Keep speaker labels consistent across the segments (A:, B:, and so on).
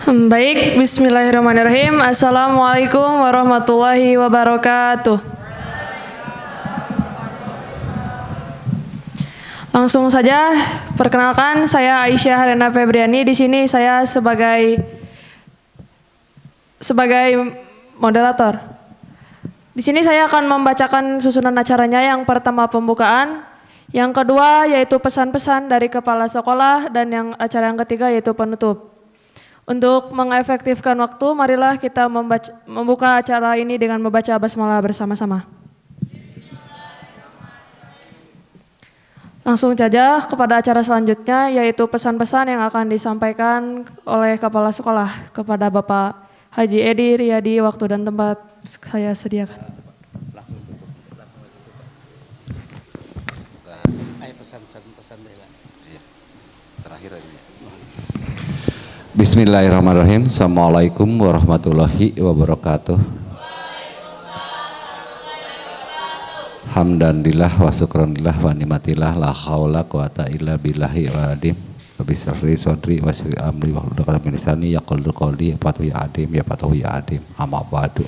A: Baik, bismillahirrahmanirrahim. Assalamualaikum warahmatullahi wabarakatuh. Langsung saja, perkenalkan saya Aisyah Harena Febriani. Di sini saya sebagai moderator. Di sini saya akan membacakan susunan acaranya. Yang pertama pembukaan, yang kedua yaitu pesan-pesan dari kepala sekolah, dan acara yang ketiga yaitu penutup. Untuk mengefektifkan waktu, marilah kita membuka acara ini dengan membaca basmalah bersama-sama. Langsung saja kepada acara selanjutnya, yaitu pesan-pesan yang akan disampaikan oleh kepala sekolah kepada Bapak Haji Edi Riyadi. Waktu dan tempat saya sediakan.
B: Bismillahirrahmanirrahim. Assalamualaikum warahmatullahi wabarakatuh. Hamdanillah wa syukranillah wa nimatillah la haula quwata illa billahi al-adim. Bisri sodri wa sirri amri wa hludaqatan min lisani yaqulu qawli fatuhu ya adim ya fatuhu ya adim. Amma ba'du.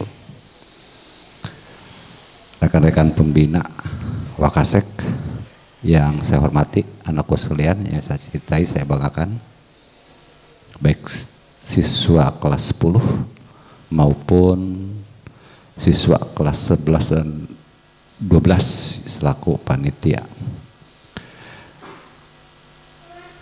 B: Rekan-rekan pembina Wakasek yang saya hormati, anakku sekalian yang saya cintai, saya banggakan, baik siswa kelas 10 maupun siswa kelas 11 dan 12 selaku panitia.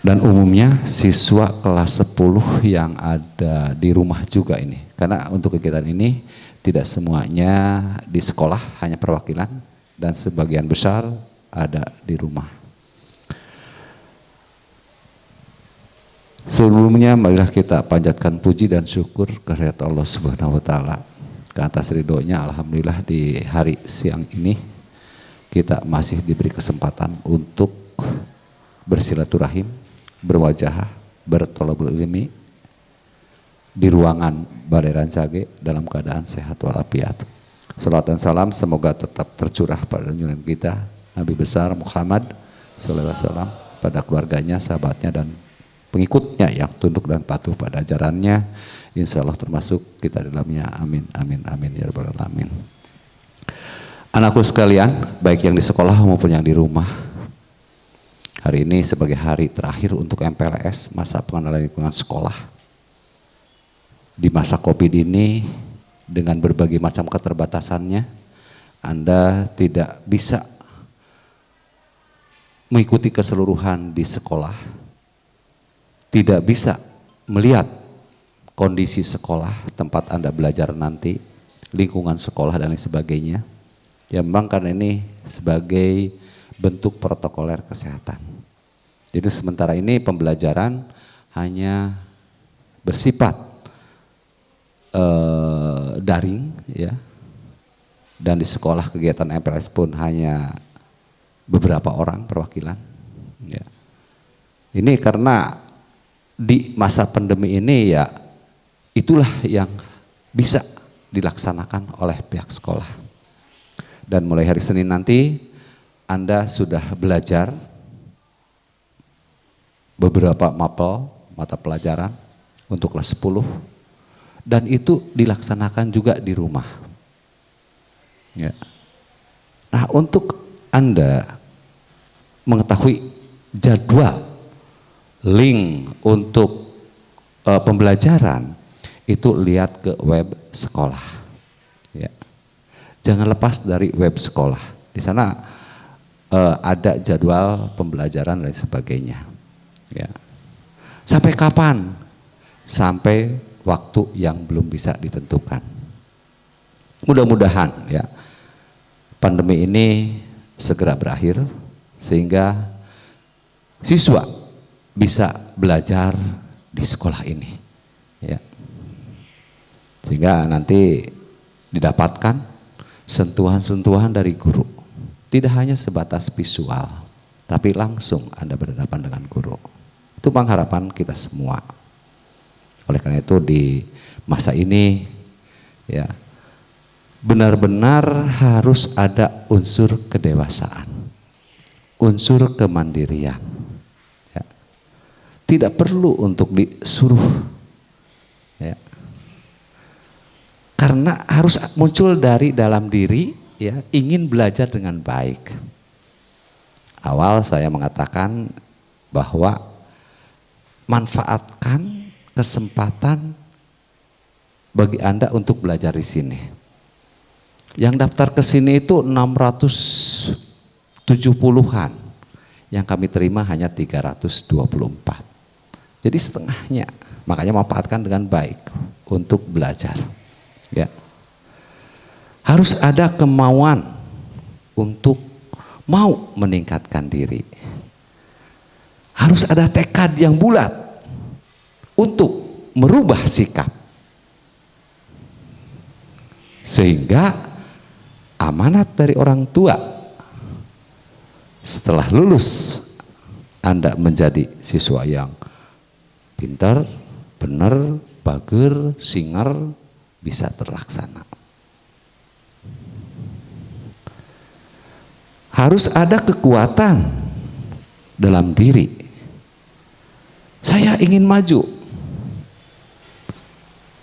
B: Dan umumnya siswa kelas 10 yang ada di rumah juga ini. Karena untuk kegiatan ini tidak semuanya di sekolah, hanya perwakilan, dan sebagian besar ada di rumah. Sebelumnya marilah kita panjatkan puji dan syukur kehadirat Allah Subhanahu wa taala. Ke atas ridhonya alhamdulillah di hari siang ini kita masih diberi kesempatan untuk bersilaturahim, berwajah, bertolabul ilmi di ruangan Balai Rancage dalam keadaan sehat walafiat. Salawat dan salam semoga tetap tercurah pada junjungan kita Nabi besar Muhammad SAW, pada keluarganya, sahabatnya, dan pengikutnya yang tunduk dan patuh pada ajarannya, insya Allah termasuk kita di dalamnya. Amin, amin, amin ya rabbal alamin. Anakku sekalian, baik yang di sekolah maupun yang di rumah, hari ini sebagai hari terakhir untuk MPLS, masa pengenalan lingkungan sekolah. Di masa COVID ini, dengan berbagai macam keterbatasannya, Anda tidak bisa mengikuti keseluruhan di sekolah, tidak bisa melihat kondisi sekolah, tempat Anda belajar nanti, lingkungan sekolah dan lain sebagainya. Ya memang karena ini sebagai bentuk protokoler kesehatan. Jadi sementara ini pembelajaran hanya bersifat daring, ya. Dan di sekolah kegiatan MPLS pun hanya beberapa orang perwakilan. Ya. Ini karena di masa pandemi ini ya itulah yang bisa dilaksanakan oleh pihak sekolah. Dan mulai hari Senin nanti Anda sudah belajar beberapa mapel mata pelajaran untuk kelas 10 dan itu dilaksanakan juga di rumah. Ya. Nah, untuk Anda mengetahui jadwal link untuk pembelajaran itu lihat ke web sekolah. Ya. Jangan lepas dari web sekolah. Di sana ada jadwal pembelajaran dan sebagainya. Ya. Sampai kapan? Sampai waktu yang belum bisa ditentukan. Mudah-mudahan ya pandemi ini segera berakhir sehingga siswa bisa belajar di sekolah ini, ya. Sehingga nanti didapatkan sentuhan-sentuhan dari guru, tidak hanya sebatas visual, tapi langsung Anda berhadapan dengan guru. Itu pengharapan kita semua. Oleh karena itu di masa ini, ya benar-benar harus ada unsur kedewasaan, unsur kemandirian. Ya. Tidak perlu untuk disuruh Karena harus muncul dari dalam diri, ya, ingin belajar dengan baik. Awal saya mengatakan bahwa manfaatkan kesempatan bagi Anda untuk belajar di sini. Yang daftar ke sini itu 670-an. Yang kami terima hanya 324. Jadi setengahnya. Makanya manfaatkan dengan baik untuk belajar. Ya. Harus ada kemauan untuk mau meningkatkan diri. Harus ada tekad yang bulat untuk merubah sikap. Sehingga amanat dari orang tua setelah lulus Anda menjadi siswa yang pintar, benar, bager, singer, bisa terlaksana. Harus ada kekuatan dalam diri. Saya ingin maju.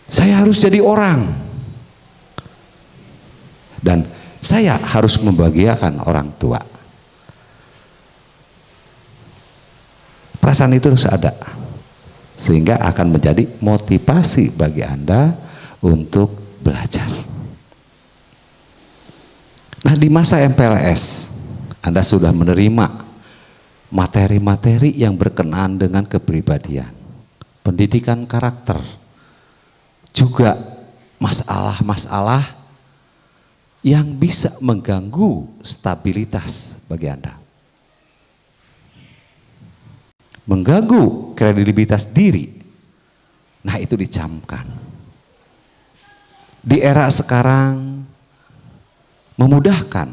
B: Saya harus jadi orang. Dan saya harus membahagiakan orang tua. Perasaan itu harus ada. Sehingga akan menjadi motivasi bagi Anda untuk belajar. Nah, di masa MPLS Anda sudah menerima materi-materi yang berkenaan dengan kepribadian, pendidikan karakter, juga masalah-masalah yang bisa mengganggu stabilitas bagi Anda, mengganggu kredibilitas diri. Nah, itu dicamkan. Di era sekarang memudahkan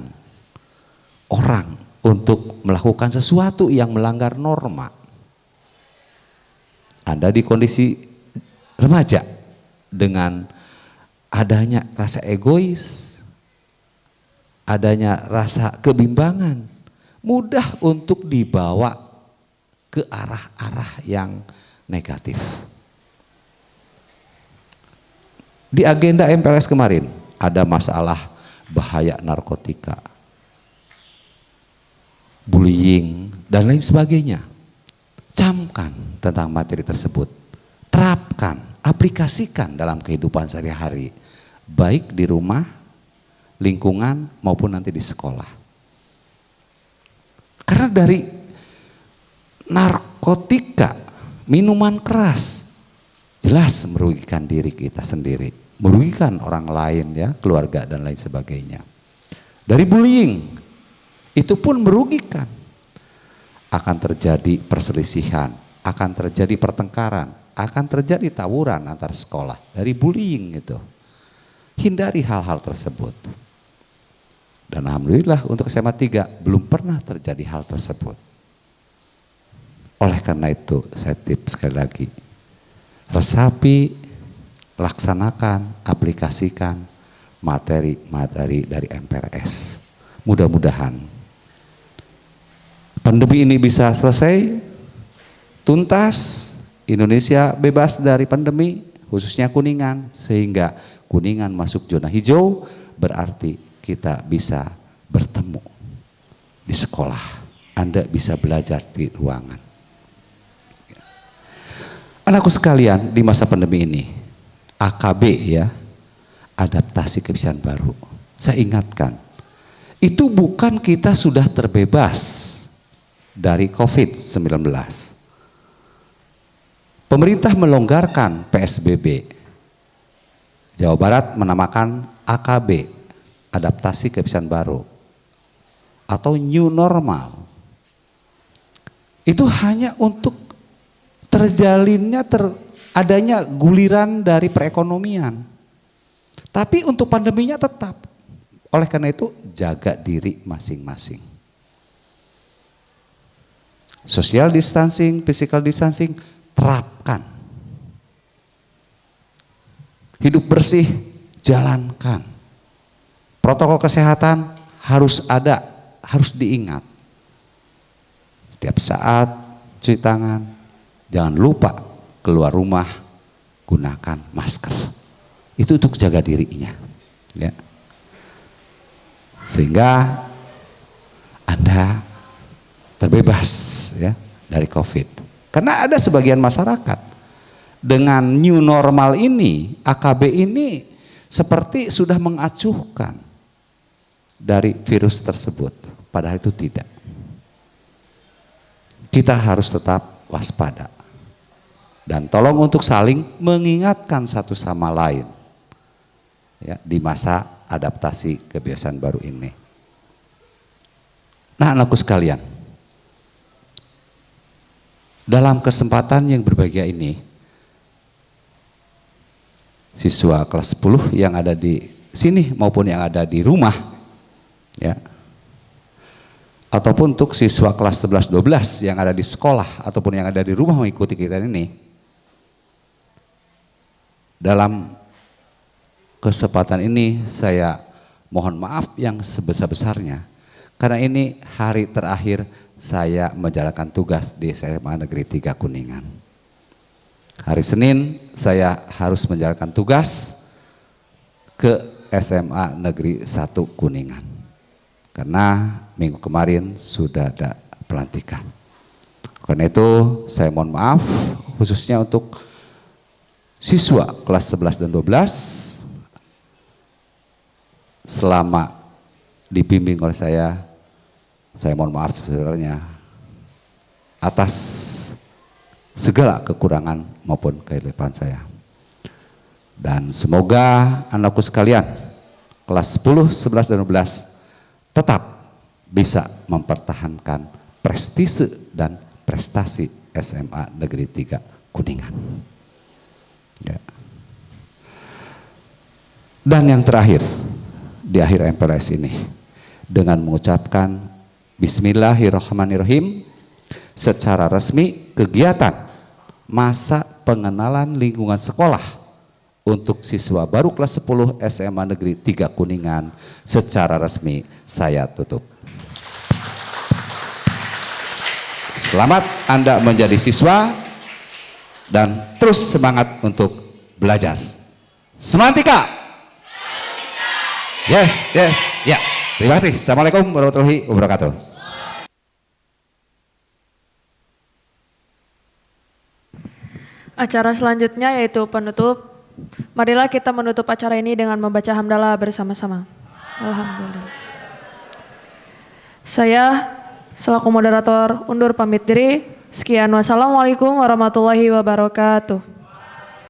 B: orang untuk melakukan sesuatu yang melanggar norma. Anda di kondisi remaja dengan adanya rasa egois, adanya rasa kebimbangan, mudah untuk dibawa ke arah-arah yang negatif. Di agenda MPLS kemarin ada masalah bahaya narkotika, bullying, dan lain sebagainya. Camkan tentang materi tersebut, terapkan, aplikasikan dalam kehidupan sehari-hari, baik di rumah, lingkungan, maupun nanti di sekolah. Karena dari narkotika, minuman keras, jelas merugikan diri kita sendiri, merugikan orang lain, ya, keluarga dan lain sebagainya. Dari bullying, itu pun merugikan. Akan terjadi perselisihan, akan terjadi pertengkaran, akan terjadi tawuran antar sekolah dari bullying itu. Hindari hal-hal tersebut. Dan alhamdulillah untuk SMA 3 belum pernah terjadi hal tersebut. Oleh karena itu saya tips sekali lagi, resapi, laksanakan, aplikasikan materi-materi dari MPLS. Mudah-mudahan pandemi ini bisa selesai, tuntas, Indonesia bebas dari pandemi, khususnya Kuningan, sehingga Kuningan masuk zona hijau, berarti kita bisa bertemu di sekolah. Anda bisa belajar di ruangan. Anakku sekalian, di masa pandemi ini, AKB, ya, adaptasi kebiasaan baru. Saya ingatkan, itu bukan kita sudah terbebas dari COVID-19. Pemerintah melonggarkan PSBB. Jawa Barat menamakan AKB, adaptasi kebiasaan baru, atau new normal. Itu hanya untuk terjalinnya, adanya guliran dari perekonomian. Tapi untuk pandeminya tetap. Oleh karena itu jaga diri masing-masing. Social distancing, physical distancing, terapkan. Hidup bersih, jalankan. Protokol kesehatan harus ada, harus diingat. Setiap saat cuci tangan, jangan lupa keluar rumah gunakan masker. Itu untuk jaga dirinya, ya. Sehingga Anda terbebas ya dari COVID. Karena ada sebagian masyarakat dengan new normal ini, AKB ini seperti sudah mengacuhkan dari virus tersebut. Padahal itu tidak. Kita harus tetap waspada. Dan tolong untuk saling mengingatkan satu sama lain ya, di masa adaptasi kebiasaan baru ini. Nah, anakku sekalian, dalam kesempatan yang berbahagia ini, siswa kelas 10 yang ada di sini maupun yang ada di rumah, ya, ataupun untuk siswa kelas 11-12 yang ada di sekolah ataupun yang ada di rumah mengikuti kita ini, dalam kesempatan ini saya mohon maaf yang sebesar-besarnya karena ini hari terakhir saya menjalankan tugas di SMA Negeri 3 Kuningan. Hari Senin saya harus menjalankan tugas ke SMA Negeri 1 Kuningan. Karena minggu kemarin sudah ada pelantikan. Karena itu saya mohon maaf khususnya untuk siswa kelas 11 dan 12 selama dibimbing oleh saya mohon maaf sebenarnya atas segala kekurangan maupun kelebihan saya. Dan semoga anakku sekalian kelas 10, 11 dan 12 tetap bisa mempertahankan prestise dan prestasi SMA Negeri 3 Kuningan. Ya. Dan yang terakhir di akhir MPLS ini dengan mengucapkan Bismillahirrahmanirrahim, secara resmi kegiatan masa pengenalan lingkungan sekolah untuk siswa baru kelas 10 SMA Negeri 3 Kuningan secara resmi saya tutup. Selamat Anda menjadi siswa dan terus semangat untuk belajar. Semantika. Yes, yes, ya. Terima kasih. Assalamualaikum warahmatullahi wabarakatuh.
A: Acara selanjutnya yaitu penutup. Marilah kita menutup acara ini dengan membaca hamdalah bersama-sama. Alhamdulillah. Saya selaku moderator undur pamit diri. Sekian, wassalamualaikum warahmatullahi wabarakatuh.